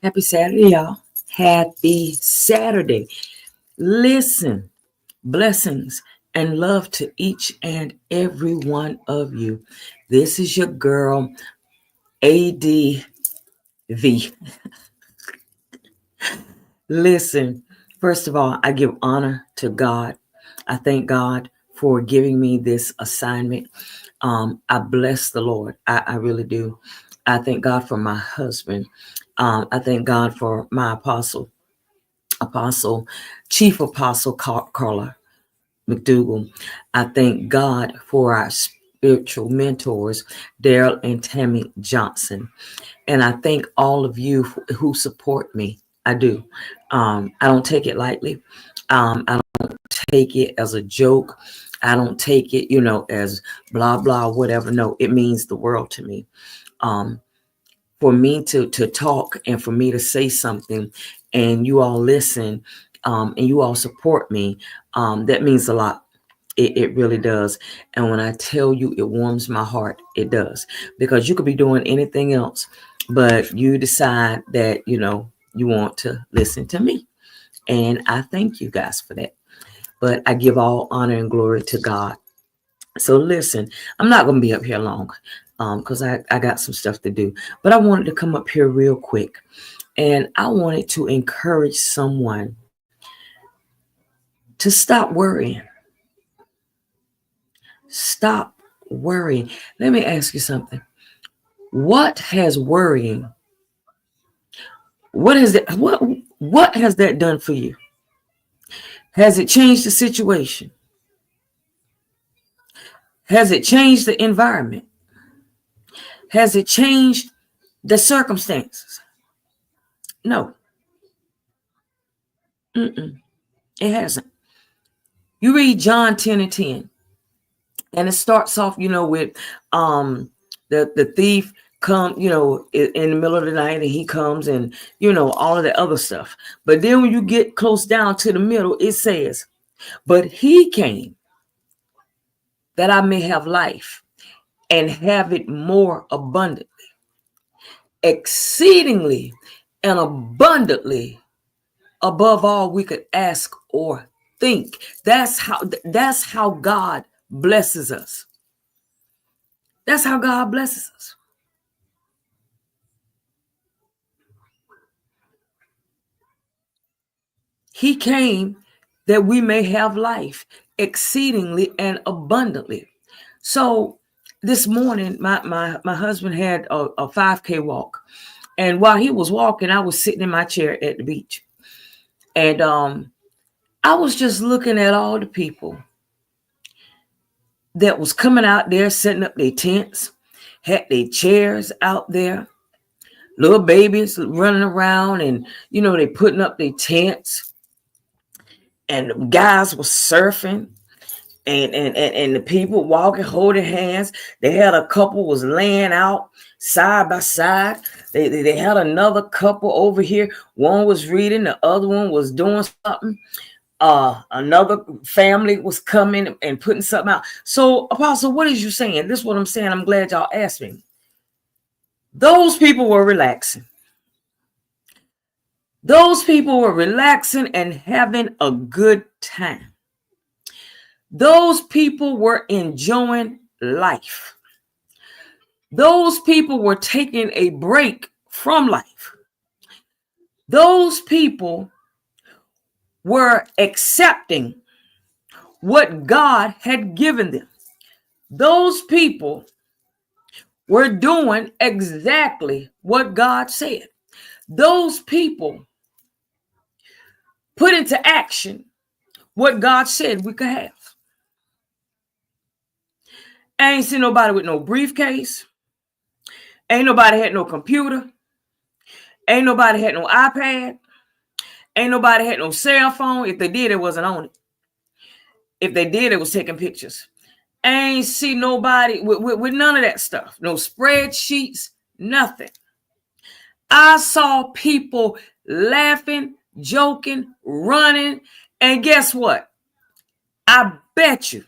Happy Saturday, y'all. Happy Saturday. Listen, blessings and love to each and every one of you. This is your girl, ADV. Listen, first of all, I give honor to God. I thank God for giving me this assignment. I bless the Lord. I really do. I thank God for my husband. I thank God for my apostle, chief apostle Carla McDougall. I thank God for our spiritual mentors, Daryl and Tammy Johnson. And I thank all of you who support me. I do. I don't take it lightly. I don't take it as a joke. I don't take it, as blah, blah, whatever. No, it means the world to me. For me to talk and for me to say something and you all listen and you all support me, that means a lot. It really does. And when I tell you it warms my heart, it does. Because you could be doing anything else, but you decide that, you want to listen to me. And I thank you guys for that. But I give all honor and glory to God. So listen, I'm not going to be up here long because I got some stuff to do. But I wanted to come up here real quick. And I wanted to encourage someone to stop worrying. Stop worrying. Let me ask you something. What has worrying, what has that done for you? Has it changed the situation? Has it changed the environment? Has it changed the circumstances? No. It hasn't. You read John 10 and 10, and it starts off, with the thief come, in the middle of the night, and he comes and, all of the other stuff. But then when you get close down to the middle, it says, but he came that I may have life and have it more abundantly, exceedingly and abundantly above all we could ask or think. That's how God blesses us. That's how God blesses us. He came that we may have life exceedingly and abundantly. So this morning, my husband had a 5K walk. And while he was walking, I was sitting in my chair at the beach. And I was just looking at all the people that was coming out there, setting up their tents, had their chairs out there, little babies running around, and they putting up their tents, and the guys were surfing, and the people walking, holding hands. They had a couple was laying out side by side. They had another couple over here. One was reading, the other one was doing something. Another family was coming and putting something out. So, Apostle, what is you saying? This is what I'm saying. I'm glad y'all asked me. Those people were relaxing. Those people were relaxing and having a good time. Those people were enjoying life. Those people were taking a break from life. Those people were accepting what God had given them. Those people were doing exactly what God said. Those people put into action what God said we could have. I ain't seen nobody with no briefcase. Ain't nobody had no computer. Ain't nobody had no iPad. Ain't nobody had no cell phone. If they did, it wasn't on it. If they did, it was taking pictures. I ain't see nobody with none of that stuff. No spreadsheets, nothing. I saw people laughing, joking, running. And guess what? I bet you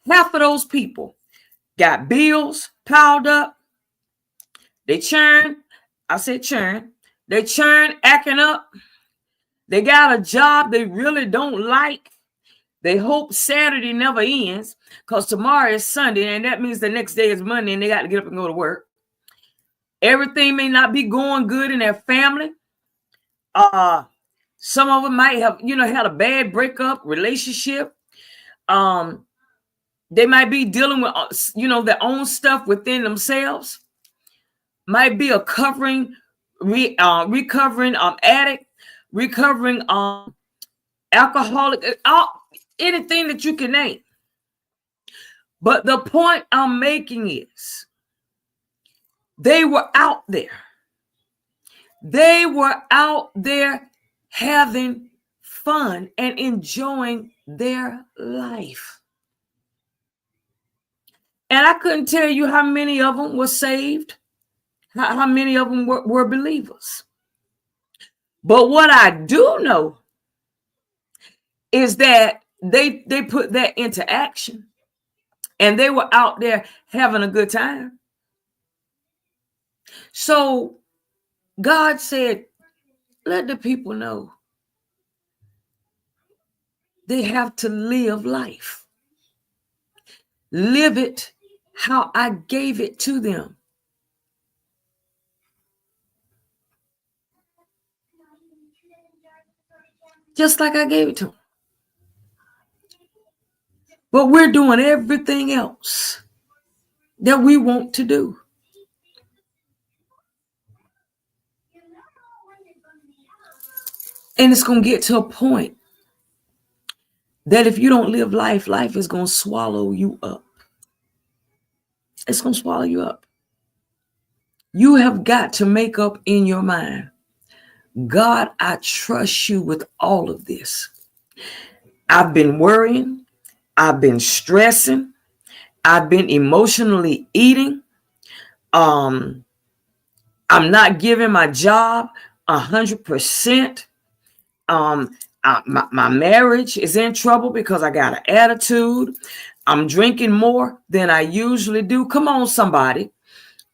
half of those people got bills piled up. They churn. I said churn. They churn, acting up. They got a job they really don't like. They hope Saturday never ends because tomorrow is Sunday, and that means the next day is Monday, and they got to get up and go to work. Everything may not be going good in their family. Some of them might have, had a bad breakup relationship. They might be dealing with, their own stuff within themselves. Might be a recovering addict, recovering alcoholic, anything that you can name. But the point I'm making is they were out there. They were out there having fun and enjoying their life. And I couldn't tell you how many of them were saved, how many of them were believers. But what I do know is that they put that into action, and they were out there having a good time. So God said, let the people know they have to live life. Live it how I gave it to them. Just like I gave it to them. But we're doing everything else that we want to do. And it's going to get to a point that if you don't live life, life is going to swallow you up. It's going to swallow you up. You have got to make up in your mind, God, I trust you with all of this. I've been worrying. I've been stressing. I've been emotionally eating. I'm not giving my job 100%. My marriage is in trouble because I got an attitude. I'm drinking more than I usually do. Come on, somebody.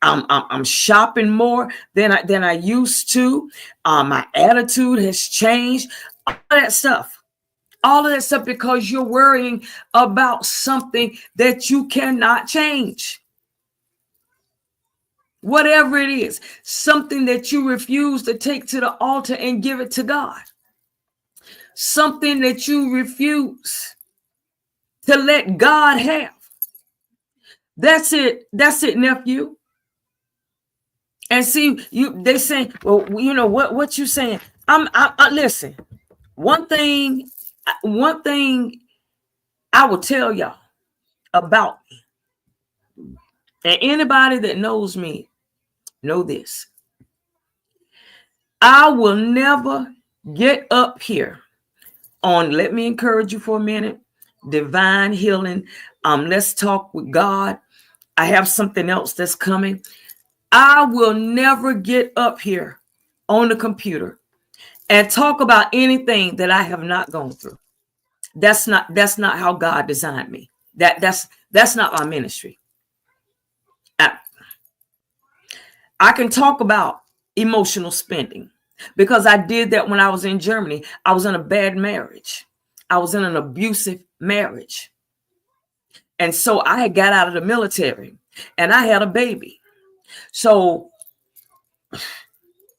I'm shopping more than I used to. My attitude has changed. All that stuff. All of that stuff because you're worrying about something that you cannot change. Whatever it is, something that you refuse to take to the altar and give it to God. Something that you refuse to let God have. That's it. That's it, nephew. And see, they say, well, what you saying? I listen. One thing I will tell y'all about me, and anybody that knows me know this. I will never get up here on, let me encourage you for a minute, divine healing. Let's talk with God. I have something else that's coming. I will never get up here on the computer and talk about anything that I have not gone through. That's not how God designed me. That's not my ministry. I can talk about emotional spending because I did that when I was in Germany. I was in a bad marriage. I was in an abusive marriage. And so I had got out of the military and I had a baby. So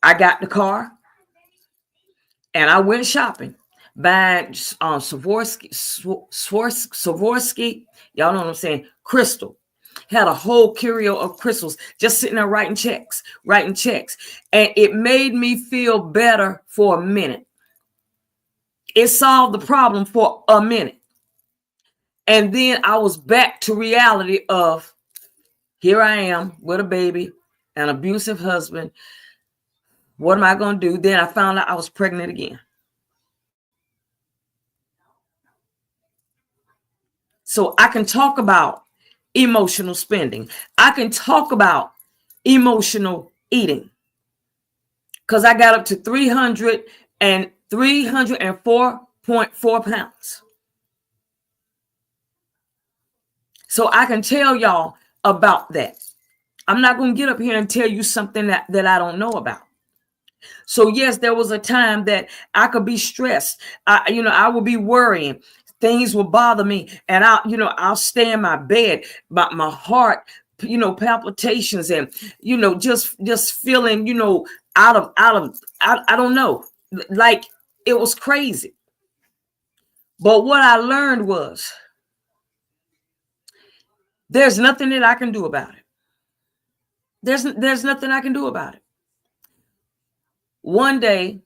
I got the car and I went shopping, buying Swarovski, y'all know what I'm saying, crystal. Had a whole curio of crystals just sitting there writing checks. And it made me feel better for a minute. It solved the problem for a minute. And then I was back to reality of, here I am with a baby, an abusive husband. What am I going to do? Then I found out I was pregnant again. So I can talk about emotional spending. I can talk about emotional eating because I got up to 304.4 pounds. So I can tell y'all about that. I'm not going to get up here and tell you something that I don't know about. So yes, there was a time that I could be stressed. I would be worrying. Things will bother me, and I'll stay in my bed, but my heart, palpitations, and just feeling, I don't know, like it was crazy. But what I learned was there's nothing that I can do about it. There's nothing I can do about it. One day,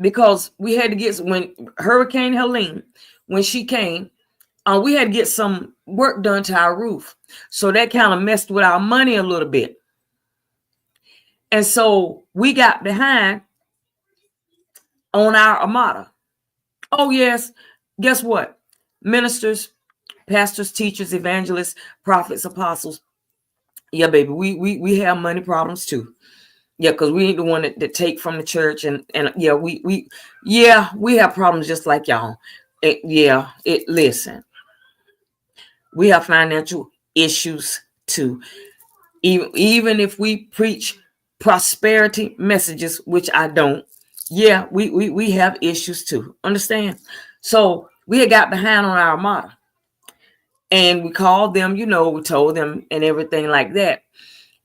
because we had to get, when Hurricane Helene, when she came, we had to get some work done to our roof. So that kind of messed with our money a little bit. And so we got behind on our armada. Oh, yes. Guess what? Ministers, pastors, teachers, evangelists, prophets, apostles. Yeah, baby, we have money problems too. Yeah, because we ain't the one that take from the church, and yeah, we have problems just like y'all. Listen, we have financial issues too. Even if we preach prosperity messages, which I don't, yeah, we have issues too. Understand? So we had got behind on our model, and we called them, we told them and everything like that.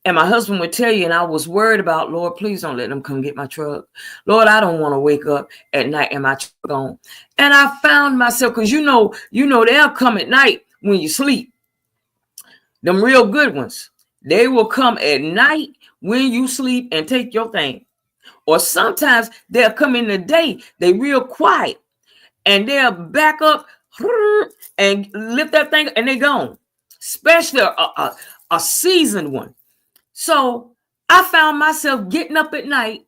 And my husband would tell you, and I was worried about, Lord, please don't let them come get my truck. Lord, I don't want to wake up at night and my truck gone. And I found myself, because they'll come at night when you sleep. Them real good ones. They will come at night when you sleep and take your thing. Or sometimes they'll come in the day. They real quiet. And they'll back up and lift that thing and they gone. Especially a seasoned one. So I found myself getting up at night,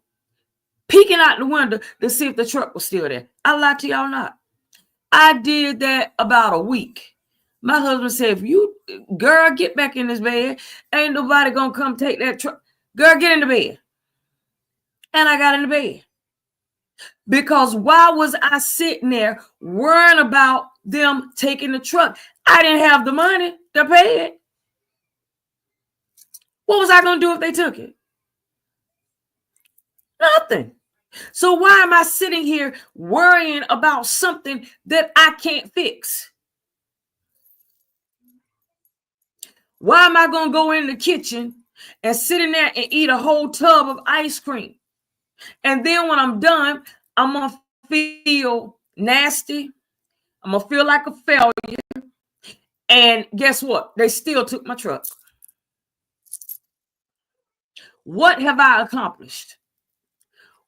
peeking out the window to see if the truck was still there. I lie to y'all not. I did that about a week. My husband said, girl, get back in this bed. Ain't nobody gonna come take that truck. Girl, get in the bed. And I got in the bed. Because why was I sitting there worrying about them taking the truck? I didn't have the money to pay it. What was I gonna do if they took it? Nothing. So why am I sitting here worrying about something that I can't fix? Why am I going to go in the kitchen and sit in there and eat a whole tub of ice cream? And then when I'm done, I'm going to feel nasty. I'm going to feel like a failure. And guess what? They still took my truck. What have I accomplished?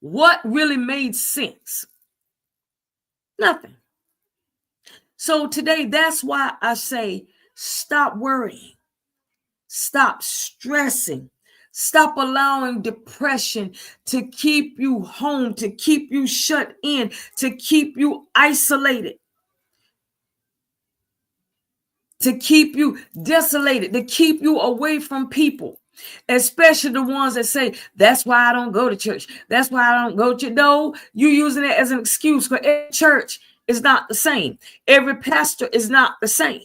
What really made sense? Nothing. So today, that's why I say, stop worrying. Stop stressing. Stop allowing depression to keep you home, to keep you shut in, to keep you isolated, to keep you desolated, to keep you away from people, especially the ones that say, that's why I don't go to church. That's why I don't go to. No, you using it as an excuse, because every church is not the same. Every pastor is not the same.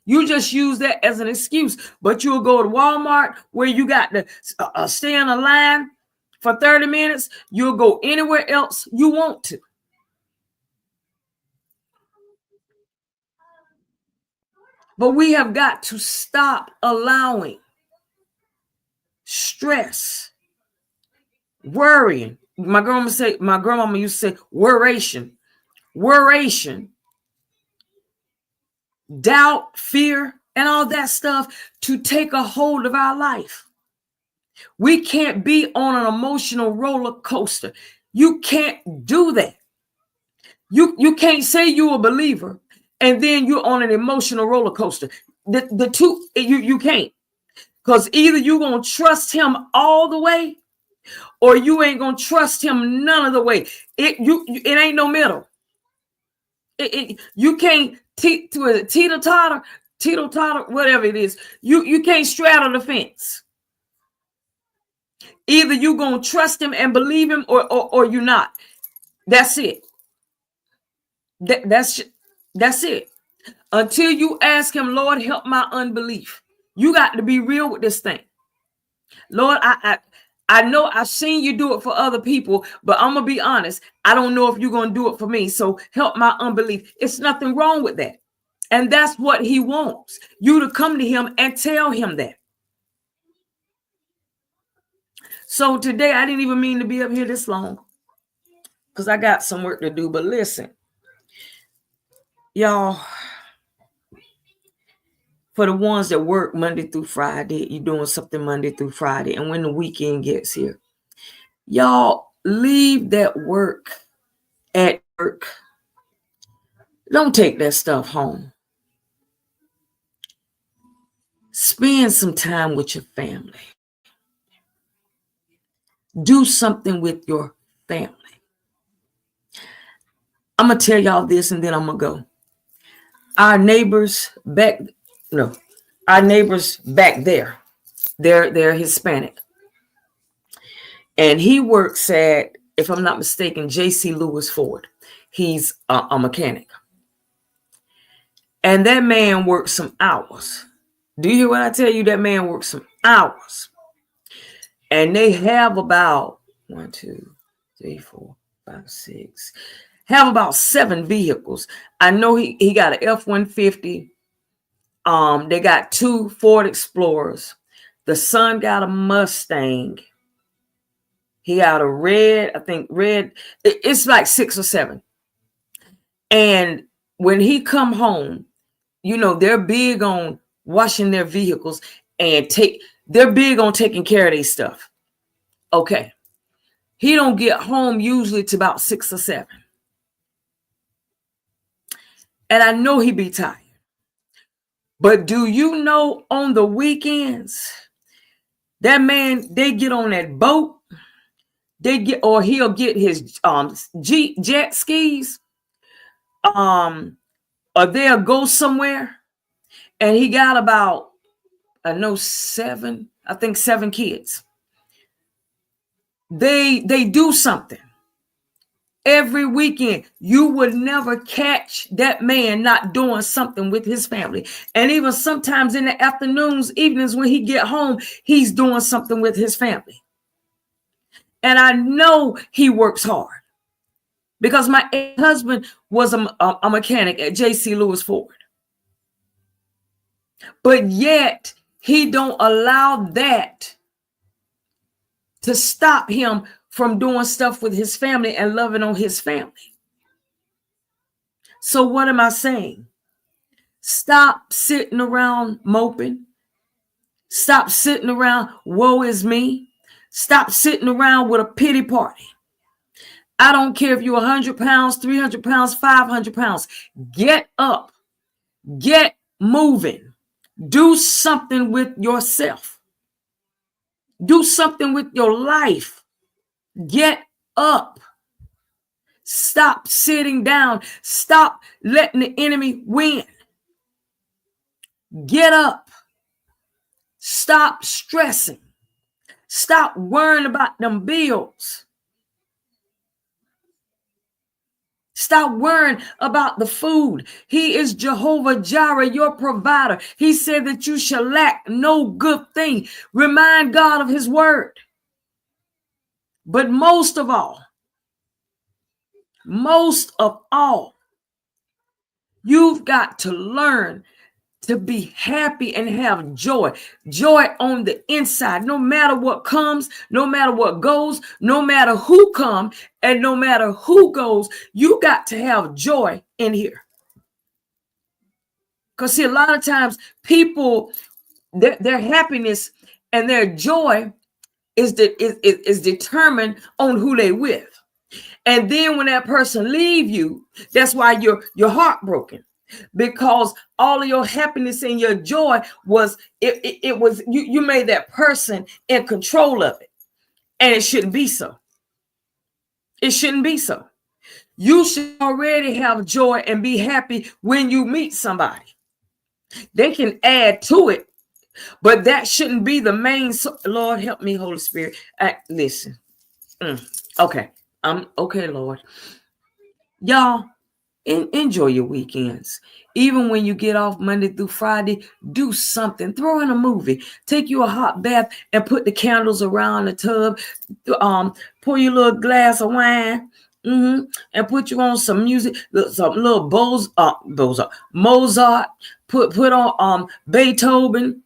You just use that as an excuse, but you'll go to Walmart where you got to stay in a line for 30 minutes. You'll go anywhere else you want to. But we have got to stop allowing stress, worrying. My grandmama used to say worration, doubt, fear, and all that stuff to take a hold of our life. We can't be on an emotional roller coaster. You can't do that. You can't say you're a believer and then you're on an emotional roller coaster. The two, you can't. Because either you're going to trust him all the way or you ain't going to trust him none of the way. It ain't no middle. You can't teeter-totter, whatever it is. You can't straddle the fence. Either you're going to trust him and believe him or you're not. That's it. That's it. Until you ask him, Lord, help my unbelief. You got to be real with this thing. Lord, I know I've seen you do it for other people, but I'm going to be honest. I don't know if you're going to do it for me. So help my unbelief. It's nothing wrong with that. And that's what he wants, you to come to him and tell him that. So today, I didn't even mean to be up here this long because I got some work to do. But listen, y'all, for the ones that work Monday through Friday, you're doing something Monday through Friday. And when the weekend gets here, y'all leave that work at work. Don't take that stuff home. Spend some time with your family. Do something with your family. I'm going to tell y'all this and then I'm going to go. Our neighbors back there, they're Hispanic. And he works at, if I'm not mistaken, J.C. Lewis Ford. He's a mechanic. And that man works some hours. Do you hear what I tell you? That man works some hours. And they have about 1, 2, 3, 4, 5, 6. Have about 7 vehicles. I know he got an F-150. They got 2 Ford Explorers. The son got a Mustang. He got a red, I think red. It's like 6 or 7. And when he come home, you know, they're big on washing their vehicles and they're big on taking care of their stuff. Okay. He don't get home usually to about 6 or 7. And I know he be tired. But do you know on the weekends, that man, they get on that boat, he'll get his jet skis, or they'll go somewhere, and he got about, I think 7 kids. They do something every weekend. You would never catch that man not doing something with his family. And even sometimes in the afternoons, evenings, when he get home, he's doing something with his family. And I know he works hard because my husband was a mechanic at J.C. Lewis Ford. But yet he don't allow that to stop him from doing stuff with his family and loving on his family. So what am I saying? Stop sitting around moping. Stop sitting around, woe is me. Stop sitting around with a pity party. I don't care if you're 100 pounds, 300 pounds, 500 pounds. Get up. Get moving. Do something with yourself. Do something with your life. Get up. Stop sitting down. Stop letting the enemy win. Get up. Stop stressing. Stop worrying about them bills. Stop worrying about the food. He is Jehovah Jireh, your provider. He said that you shall lack no good thing. Remind God of his word. But most of all, you've got to learn to be happy and have joy. Joy on the inside. No matter what comes, no matter what goes, no matter who comes, and no matter who goes, you got to have joy in here. Because see, a lot of times people, their happiness and their joy is determined on who they with. And then when that person leave you, that's why you're heartbroken. Because all of your happiness and your joy was it was you made that person in control of it. And it shouldn't be so. It shouldn't be so. You should already have joy and be happy when you meet somebody. They can add to it, but that shouldn't be the main. Lord, help me, Holy Spirit. Listen. Okay. Okay, Lord. Y'all, Enjoy your weekends. Even when you get off Monday through Friday, do something. Throw in a movie. Take you a hot bath and put the candles around the tub. Pour your little glass of wine. And put you on some music, some little Mozart. Put on Beethoven.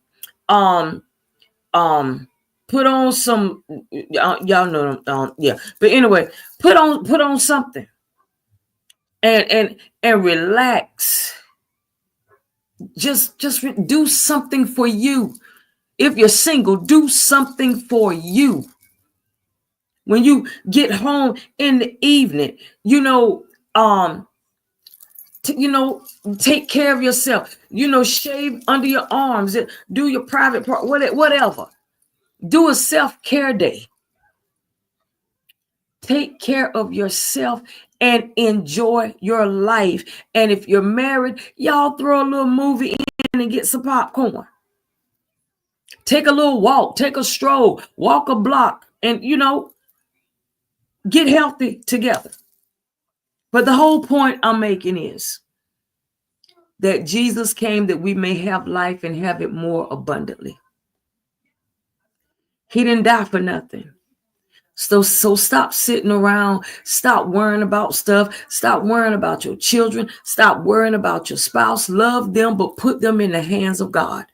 Put on some. Y'all know. Yeah. But anyway, put on something. And relax. Just do something for you. If you're single, do something for you. When you get home in the evening, take care of yourself. Shave under your arms, do your private part, whatever. Do a self-care day. Take care of yourself and enjoy your life. And if you're married, y'all throw a little movie in and get some popcorn. Take a little walk, take a stroll, walk a block, and, get healthy together. But the whole point I'm making is that Jesus came that we may have life and have it more abundantly. He didn't die for nothing. So stop sitting around. Stop worrying about stuff. Stop worrying about your children. Stop worrying about your spouse. Love them, but put them in the hands of God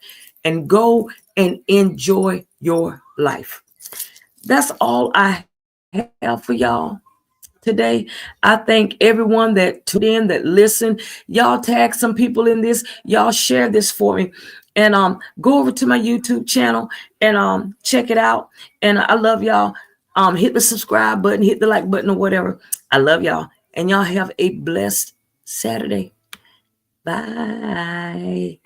and go and enjoy your life. That's all I have for y'all today. I thank everyone that tuned in, that listened. Y'all tag some people in this. Y'all share this for me. And go over to my YouTube channel and check it out. And I love y'all. Hit the subscribe button, hit the like button or whatever. I love y'all. And y'all have a blessed Saturday. Bye.